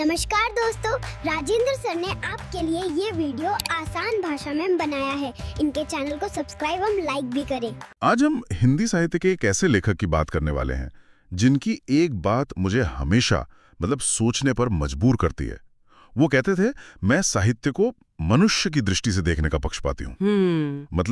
नमस्कार दोस्तों, राजेंद्र सर ने आपके लिए ये वीडियो आसान भाषा में बनाया है। इनके चैनल को सब्सक्राइब और लाइक भी करें। आज हम हिंदी साहित्य के एक ऐसे लेखक की बात करने वाले हैं जिनकी एक बात मुझे हमेशा सोचने पर मजबूर करती है। वो कहते थे, मैं साहित्य को मनुष्य की दृष्टि से देखने का पक्षपाती हूँ।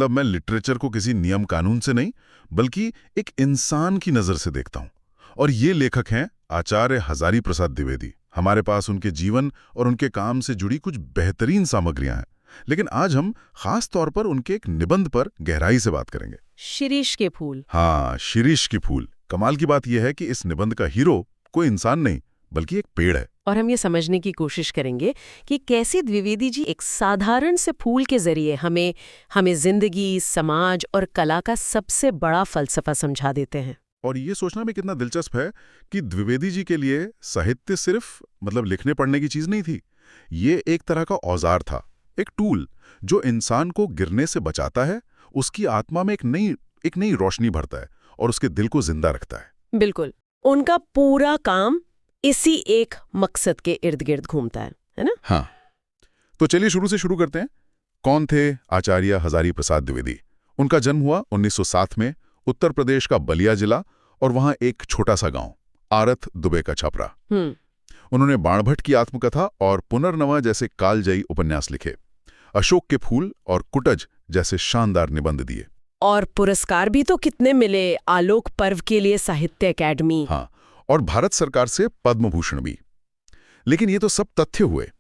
मैं लिटरेचर को किसी नियम कानून से नहीं बल्कि एक इंसान की नजर से देखता हूँ। और ये लेखक हैं आचार्य हजारी प्रसाद द्विवेदी। हमारे पास उनके जीवन और उनके काम से जुड़ी कुछ बेहतरीन सामग्रियां हैं, लेकिन आज हम खास तौर पर उनके एक निबंध पर गहराई से बात करेंगे। शिरीष के फूल। हाँ, शिरीष के फूल। कमाल की बात यह है कि इस निबंध का हीरो कोई इंसान नहीं बल्कि एक पेड़ है। और हम ये समझने की कोशिश करेंगे कि कैसे द्विवेदी जी एक साधारण से फूल के जरिए हमें जिंदगी, समाज और कला का सबसे बड़ा फलसफा समझा देते हैं। और ये सोचना भी कितना दिलचस्प है कि द्विवेदी जी के लिए साहित्य सिर्फ लिखने पढ़ने की चीज नहीं थी। ये एक तरह का औजार था, एक टूल जो इंसान को गिरने से बचाता है, उसकी आत्मा में एक नई रोशनी भरता है और उसके दिल को जिंदा रखता है। बिल्कुल, उनका पूरा काम इसी एक मकसद के इर्द गिर्द घूमता है ना? हाँ, तो चलिए शुरू से शुरू करते हैं। कौन थे आचार्य हजारी प्रसाद द्विवेदी? उनका जन्म हुआ 1907 में उत्तर प्रदेश का बलिया जिला, और वहां एक छोटा सा गांव आरथ दुबे का छपरा। उन्होंने बाणभट्ट की आत्मकथा और पुनर्नवा जैसे कालजयी उपन्यास लिखे। अशोक के फूल और कुटज जैसे शानदार निबंध दिए। और पुरस्कार भी तो कितने मिले, आलोक पर्व के लिए साहित्य अकादमी। हाँ, और भारत सरकार से पद्म भूषण भी। लेकिन ये तो सब तथ्य हुए।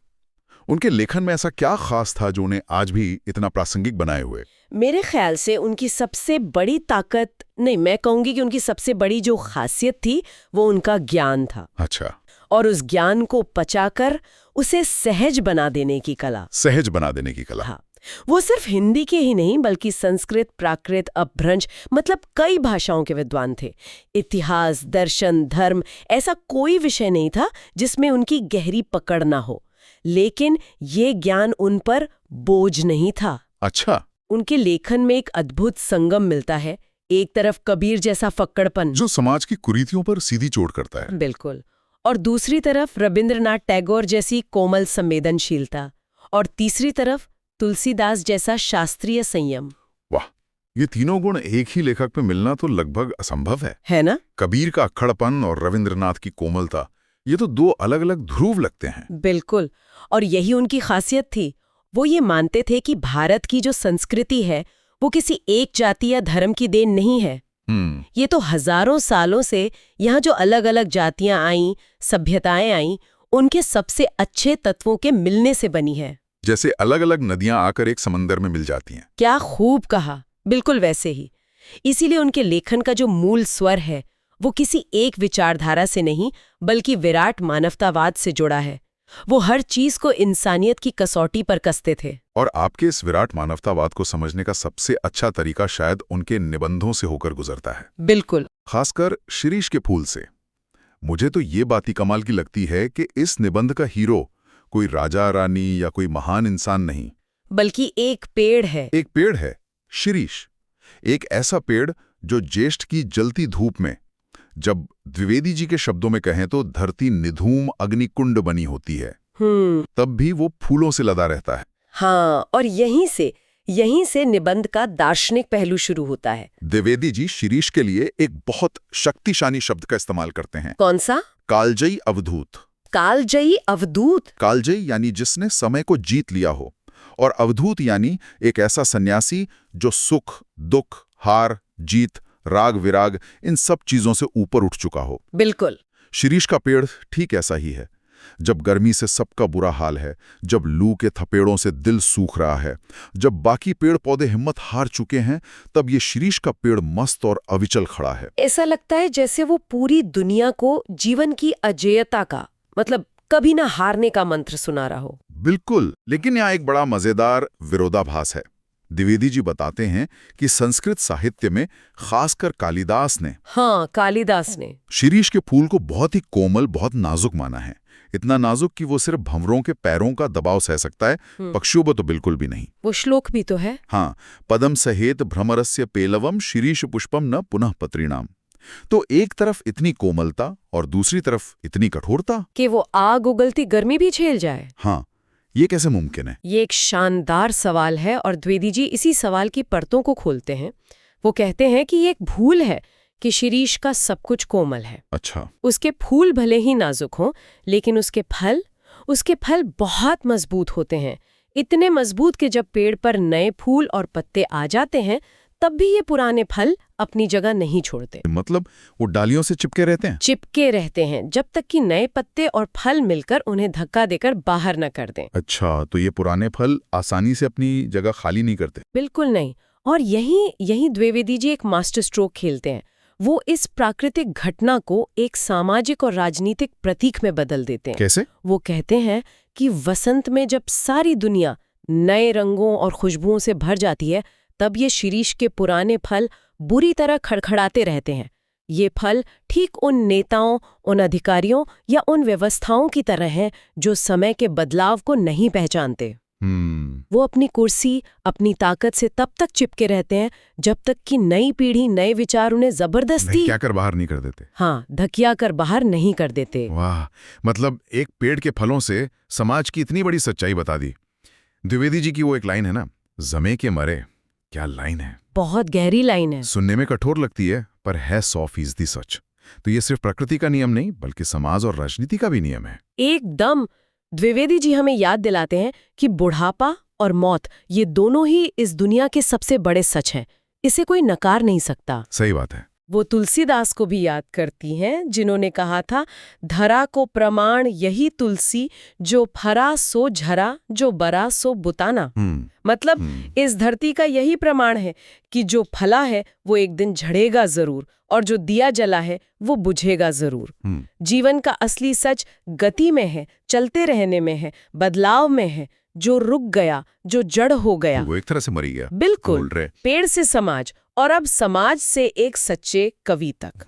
उनके लेखन में ऐसा क्या खास था जो उन्हें आज भी इतना प्रासंगिक बनाए हुए? मेरे ख्याल से उनकी सबसे बड़ी ताकत नहीं, मैं कहूंगी कि उनकी सबसे बड़ी जो खासियत थी वो उनका ज्ञान था। अच्छा। और उस ज्ञान को पचाकर उसे सहज बना देने की कला। सहज बना देने की कला। हाँ, वो सिर्फ हिंदी के ही नहीं बल्कि संस्कृत, प्राकृत, अपभ्रंश कई भाषाओं के विद्वान थे। इतिहास, दर्शन, धर्म, ऐसा कोई विषय नहीं था जिसमें उनकी गहरी पकड़ ना हो। लेकिन ये ज्ञान उन पर बोझ नहीं था। अच्छा। उनके लेखन में एक अद्भुत संगम मिलता है। एक तरफ कबीर जैसा फक्कड़पन जो समाज की कुरीतियों पर सीधी चोट करता है। बिल्कुल। और दूसरी तरफ रविंद्रनाथ टैगोर जैसी कोमल संवेदनशीलता, और तीसरी तरफ तुलसीदास जैसा शास्त्रीय संयम। वाह, ये तीनों गुण एक ही लेखक में मिलना तो लगभग असंभव है ना? कबीर का अक्खड़पन और रविंद्रनाथ की कोमलता, ये तो दो अलग अलग ध्रुव लगते हैं। बिल्कुल, और यही उनकी खासियत थी। वो ये मानते थे कि भारत की जो संस्कृति है वो किसी एक जाति या धर्म की देन नहीं है। ये तो हजारों सालों से यहाँ जो अलग अलग जातियां आईं, सभ्यताएं आईं, उनके सबसे अच्छे तत्वों के मिलने से बनी है। जैसे अलग अलग नदियां आकर एक समंदर में मिल जाती हैं। क्या खूब कहा, बिल्कुल वैसे ही। इसीलिए उनके लेखन का जो मूल स्वर है वो किसी एक विचारधारा से नहीं बल्कि विराट मानवतावाद से जुड़ा है। वो हर चीज को इंसानियत की कसौटी पर कसते थे। और आपके इस विराट मानवतावाद को समझने का सबसे अच्छा तरीका शायद उनके निबंधों से होकर गुजरता है। बिल्कुल। खासकर शिरीष के फूल से। मुझे तो ये बात ही कमाल की लगती है कि इस निबंध का हीरो कोई राजा रानी या कोई महान इंसान नहीं बल्कि एक पेड़ है। एक पेड़ है, शिरीष। एक ऐसा पेड़ जो ज्येष्ठ की जलती धूप में, जब द्विवेदी जी के शब्दों में कहें तो धरती निधूम अग्निकुंड बनी होती है, तब भी वो फूलों से लदा रहता है। हाँ, और यहीं से निबंध का दार्शनिक पहलू शुरू होता है। द्विवेदी जी शिरीष के लिए एक बहुत शक्तिशाली शब्द का इस्तेमाल करते हैं। कौन सा? कालजयी अवधूत। कालजयी अवधूत। कालजयी यानी जिसने समय को जीत लिया हो, और अवधूत यानी एक ऐसा सन्यासी जो सुख, दुख, हार, जीत, राग, विराग, इन सब चीजों से ऊपर उठ चुका हो। बिल्कुल। शिरीष का पेड़ ठीक ऐसा ही है। जब गर्मी से सबका बुरा हाल है, जब लू के थपेड़ों से दिल सूख रहा है, जब बाकी पेड़ पौधे हिम्मत हार चुके हैं, तब ये शिरीष का पेड़ मस्त और अविचल खड़ा है। ऐसा लगता है जैसे वो पूरी दुनिया को जीवन की अजेयता का, कभी ना हारने का मंत्र सुना रहा हो। बिल्कुल। लेकिन यहाँ एक बड़ा मजेदार विरोधाभास है। द्विवेदी जी बताते हैं कि संस्कृत साहित्य में खासकर कालिदास ने शिरीष के फूल को बहुत ही कोमल, बहुत नाजुक माना है। इतना नाजुक कि वो सिर्फ भंवरों के पैरों का दबाव सह सकता है, पक्षियों पर तो बिल्कुल भी नहीं। वो श्लोक भी तो है। हाँ, पदम सहेत भ्रमरस्य पेलवम शिरीष पुष्पम न पुनः पत्रिणाम। तो एक तरफ इतनी कोमलता और दूसरी तरफ इतनी कठोरता। कि वो आग उगलती गर्मी भी झेल जाए। हाँ, ये कैसे मुमकिन है? ये एक शानदार सवाल है और द्विवेदी जी इसी सवाल की परतों को खोलते हैं। वो कहते हैं कि ये एक भूल है कि शिरीष का सब कुछ कोमल है। अच्छा। उसके फूल भले ही नाजुक हों, लेकिन उसके फल बहुत मजबूत होते हैं। इतने मजबूत कि जब पेड़ पर नए फूल और पत्ते आ जाते हैं तब भी ये पुराने फल अपनी जगह नहीं छोड़ते। मतलब वो डालियों से चिपके रहते हैं जब तक कि नए पत्ते और फल मिलकर उन्हें धक्का देकर बाहर न कर दें। अच्छा, तो ये पुराने फल आसानी से अपनी जगह खाली नहीं करते? बिल्कुल नहीं। और यही द्विवेदी जी एक मास्टर स्ट्रोक खेलते हैं। वो इस प्राकृतिक घटना को एक सामाजिक और राजनीतिक प्रतीक में बदल देते हैं। कैसे? वो कहते हैं कि वसंत में जब सारी दुनिया नए रंगों और खुशबुओं से भर जाती है, तब ये शिरीष के पुराने फल बुरी तरह खड़खड़ाते रहते हैं। ये फल ठीक उन नेताओं, उन अधिकारियों या उन व्यवस्थाओं की तरह हैं जो समय के बदलाव को नहीं पहचानते। वो अपनी कुर्सी, अपनी ताकत से तब तक चिपके रहते हैं जब तक कि नई पीढ़ी, नए विचार उन्हें जबरदस्ती क्या कर बाहर नहीं कर देते। हाँ, धकिया कर बाहर नहीं कर देते। वाह, मतलब एक पेड़ के फलों से समाज की इतनी बड़ी सच्चाई बता दी। द्विवेदी जी की वो एक लाइन है ना, जमे के मरे। क्या लाइन है! बहुत गहरी लाइन है। सुनने में कठोर लगती है पर है 100% सच। तो ये सिर्फ प्रकृति का नियम नहीं बल्कि समाज और राजनीति का भी नियम है। एकदम। द्विवेदी जी हमें याद दिलाते हैं कि बुढ़ापा और मौत, ये दोनों ही इस दुनिया के सबसे बड़े सच हैं। इसे कोई नकार नहीं सकता। सही बात है। वो तुलसीदास को भी याद करती हैं, जिन्होंने कहा था, धरा को प्रमाण यही तुलसी, जो फरा सो झरा, जो बरा सो बुताना। मतलब इस धरती का यही प्रमाण है कि जो फला है वो एक दिन झड़ेगा जरूर, और जो दिया जला है वो बुझेगा जरूर। जीवन का असली सच गति में है, चलते रहने में है, बदलाव में है। जो रुक गया, जो जड़ हो गया, वो एक तरह से मरी गया। बिल्कुल। पेड़ से समाज, और अब समाज से एक सच्चे कवि तक।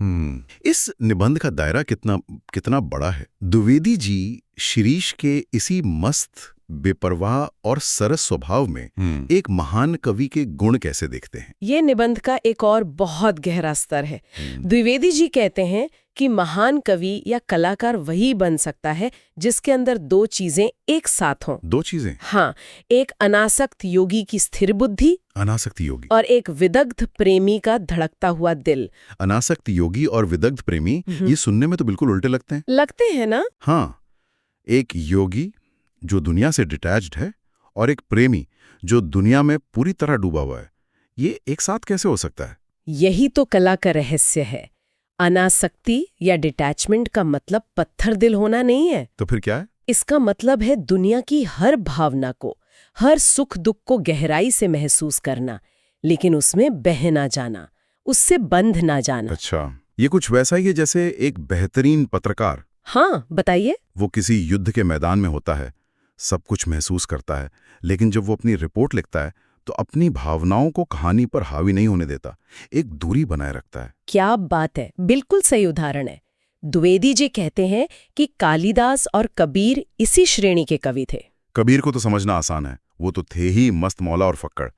इस निबंध का दायरा कितना बड़ा है। द्विवेदी जी शिरीष के इसी मस्त, बेपरवाह और सरस स्वभाव में एक महान कवि के गुण कैसे देखते हैं? ये निबंध का एक और बहुत गहरा स्तर है। द्विवेदी जी कहते हैं कि महान कवि या कलाकार वही बन सकता है जिसके अंदर दो चीजें एक साथ हों। दो चीजें? हाँ, एक अनासक्त योगी की स्थिर बुद्धि, अनासक्त योगी, और एक विदग्ध प्रेमी का धड़कता हुआ दिल। अनासक्त योगी और विदग्ध प्रेमी, ये सुनने में तो बिल्कुल उल्टे लगते हैं ना? हाँ, एक योगी जो दुनिया से डिटैच्ड है और एक प्रेमी जो दुनिया में पूरी तरह डूबा हुआ है, ये एक साथ कैसे हो सकता है? यही तो कला का रहस्य है। अनासक्ति या डिटैचमेंट का मतलब पत्थर दिल होना नहीं है। तो फिर क्या है? इसका मतलब है दुनिया की हर भावना को, हर सुख दुख को गहराई से महसूस करना, लेकिन उसमें बह ना जाना, उससे बंध ना जाना। अच्छा, ये कुछ वैसा ही है जैसे एक बेहतरीन पत्रकार। हाँ, बताइए। वो किसी युद्ध के मैदान में होता है, सब कुछ महसूस करता है, लेकिन जब वो अपनी रिपोर्ट लिखता है तो अपनी भावनाओं को कहानी पर हावी नहीं होने देता, एक दूरी बनाए रखता है। क्या बात है, बिल्कुल सही उदाहरण है। द्विवेदी जी कहते हैं कि कालिदास और कबीर इसी श्रेणी के कवि थे। कबीर को तो समझना आसान है, वो तो थे ही मस्त मौला और फक्कड़।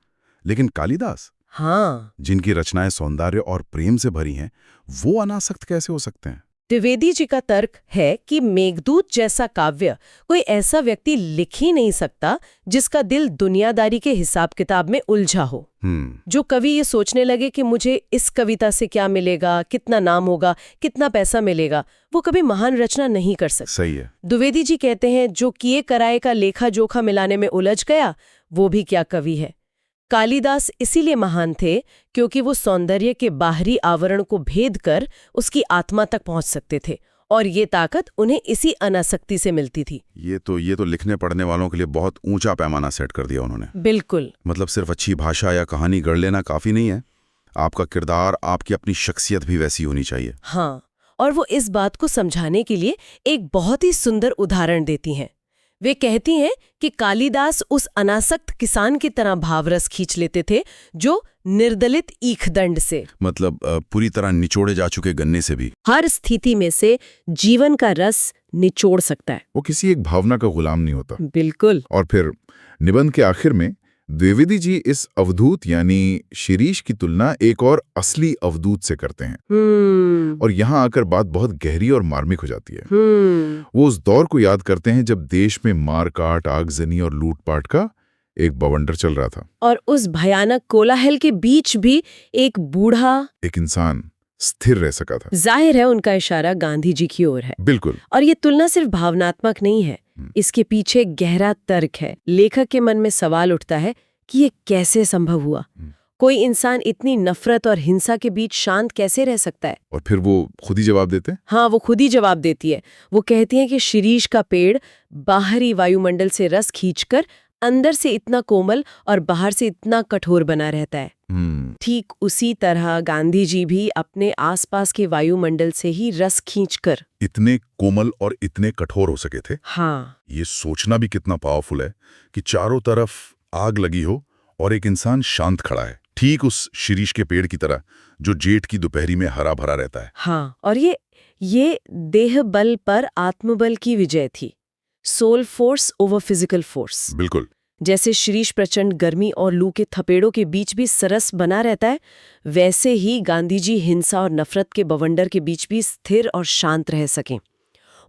लेकिन कालिदास, हाँ, जिनकी रचनाएं सौंदर्य और प्रेम से भरी हैं, वो अनासक्त कैसे हो सकते हैं? द्विवेदी जी का तर्क है कि मेघदूत जैसा काव्य कोई ऐसा व्यक्ति लिख ही नहीं सकता जिसका दिल दुनियादारी के हिसाब किताब में उलझा हो। जो कवि ये सोचने लगे कि मुझे इस कविता से क्या मिलेगा, कितना नाम होगा, कितना पैसा मिलेगा, वो कभी महान रचना नहीं कर सकता। सही है। द्विवेदी जी कहते हैं, जो किए कराए का लेखा जोखा मिलाने में उलझ गया, वो भी क्या कवि है। कालिदास इसीलिए महान थे क्योंकि वो सौंदर्य के बाहरी आवरण को भेद कर उसकी आत्मा तक पहुंच सकते थे, और ये ताकत उन्हें इसी अनासक्ति से मिलती थी। ये तो लिखने पढ़ने वालों के लिए बहुत ऊंचा पैमाना सेट कर दिया उन्होंने। बिल्कुल। मतलब सिर्फ अच्छी भाषा या कहानी गढ़ लेना काफी नहीं है, आपका किरदार, आपकी अपनी शख्सियत भी वैसी होनी चाहिए। हाँ, और वो इस बात को समझाने के लिए एक बहुत ही सुंदर उदाहरण देती हैं। वे कहती हैं कि कालिदास उस अनासक्त किसान की तरह भावरस खींच लेते थे जो निर्दलित ईखदंड से, मतलब पूरी तरह निचोड़े जा चुके गन्ने से भी हर स्थिति में से जीवन का रस निचोड़ सकता है। वो किसी एक भावना का गुलाम नहीं होता। बिल्कुल। और फिर निबंध के आखिर में द्विवेदी जी इस अवधूत यानी शिरीष की तुलना एक और असली अवधूत से करते हैं और यहाँ आकर बात बहुत गहरी और मार्मिक हो जाती है। वो उस दौर को याद करते हैं जब देश में मारकाट, आगजनी और लूटपाट का एक बवंडर चल रहा था और उस भयानक कोलाहल के बीच भी एक बूढ़ा एक इंसान स्थिर रह सका था। जाहिर है उनका इशारा गांधी जी की ओर है। बिल्कुल। और ये तुलना सिर्फ भावनात्मक नहीं है, इसके पीछे गहरा तर्क है। लेखक के मन में सवाल उठता है कि ये कैसे संभव हुआ? कोई इंसान इतनी नफरत और हिंसा के बीच शांत कैसे रह सकता है? और फिर वो खुद ही जवाब देते हैं। हाँ, वो खुद ही जवाब देती है। वो कहती है कि शिरीष का पेड़ बाहरी वायुमंडल से रस खींचकर अंदर से इतना कोमल और बाहर से इतना कठोर बना रहता है। ठीक उसी तरह गांधी जी भी अपने आसपास के वायुमंडल से ही रस खींचकर इतने कोमल और इतने कठोर हो सके थे। हाँ, ये सोचना भी कितना पावरफुल है कि चारों तरफ आग लगी हो और एक इंसान शांत खड़ा है, ठीक उस शिरीष के पेड़ की तरह जो जेठ की दोपहरी में हरा भरा रहता है। हाँ, और ये देह बल पर आत्मबल की विजय थी। Soul force over physical force. बिल्कुल। जैसे शिरीष प्रचंड गर्मी और लू के थपेड़ों के बीच भी सरस बना रहता है, वैसे ही गांधी जी हिंसा और नफरत के बवंडर के बीच भी स्थिर और शांत रह सकें।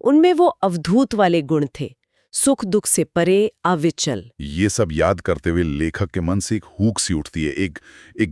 उनमें वो अवधूत वाले गुण थे, सुख दुख से परे, अविचल। ये सब याद करते हुए लेखक के मन से एक हुक सी उठती है, एक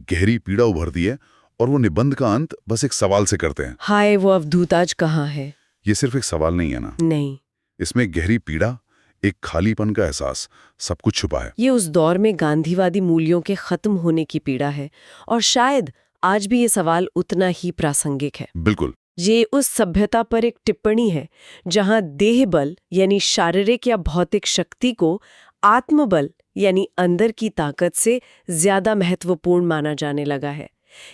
गहरी पीड़ा उभरती है और वो निबंध का अंत बस एक सवाल से करते हैं। हाय, वो अवधूत आज कहाँ है? ये सिर्फ एक सवाल नहीं है ना। नहीं, इसमें गहरी पीड़ा, एक खालीपन का एहसास, सब कुछ छुपा है। ये उस दौर में गांधीवादी मूल्यों के खत्म होने की पीड़ा है और शायद आज भी ये सवाल उतना ही प्रासंगिक है। बिल्कुल। ये उस सभ्यता पर एक टिप्पणी है जहां देह बल यानी शारीरिक या भौतिक शक्ति को आत्मबल यानी अंदर की ताकत से ज्यादा महत्वपूर्ण माना जाने लगा है।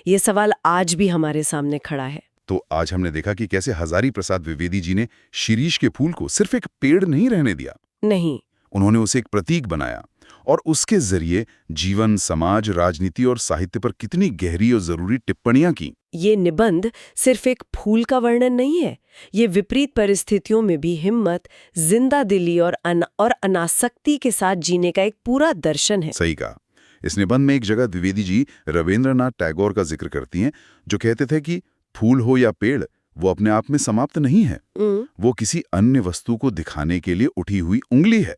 ये सवाल आज भी हमारे सामने खड़ा है। तो आज हमने देखा कि कैसे हजारी प्रसाद द्विवेदी जी ने शिरीष के फूल को सिर्फ एक पेड़ नहीं रहने दिया। नहीं, उन्होंने उसे एक प्रतीक बनाया और उसके जरिए जीवन, समाज, राजनीति और साहित्य पर कितनी गहरी और जरूरी टिप्पणियां की। ये निबंध सिर्फ एक फूल का वर्णन नहीं है, ये विपरीत परिस्थितियों में भी हिम्मत, जिंदा दिली और अनासक्ति के साथ जीने का एक पूरा दर्शन है। सही कहा। इस निबंध में एक जगह द्विवेदी जी रविंद्रनाथ टैगोर का जिक्र करती हैं, जो कहते थे कि फूल हो या पेड़, वो अपने आप में समाप्त नहीं है, वो किसी अन्य वस्तु को दिखाने के लिए उठी हुई उंगली है,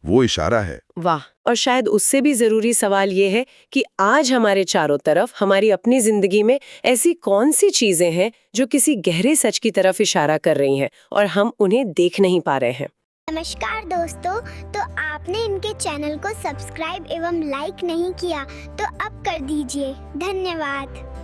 वो इशारा है। वाह। और शायद उससे भी जरूरी सवाल ये है कि आज हमारे चारों तरफ, हमारी अपनी जिंदगी में ऐसी कौन सी चीजें हैं जो किसी गहरे सच की तरफ इशारा कर रही हैं और हम उन्हें देख नहीं पा रहे हैं। नमस्कार दोस्तों, तो आपने इनके चैनल को सब्सक्राइब एवं लाइक नहीं किया तो अब कर दीजिए। धन्यवाद।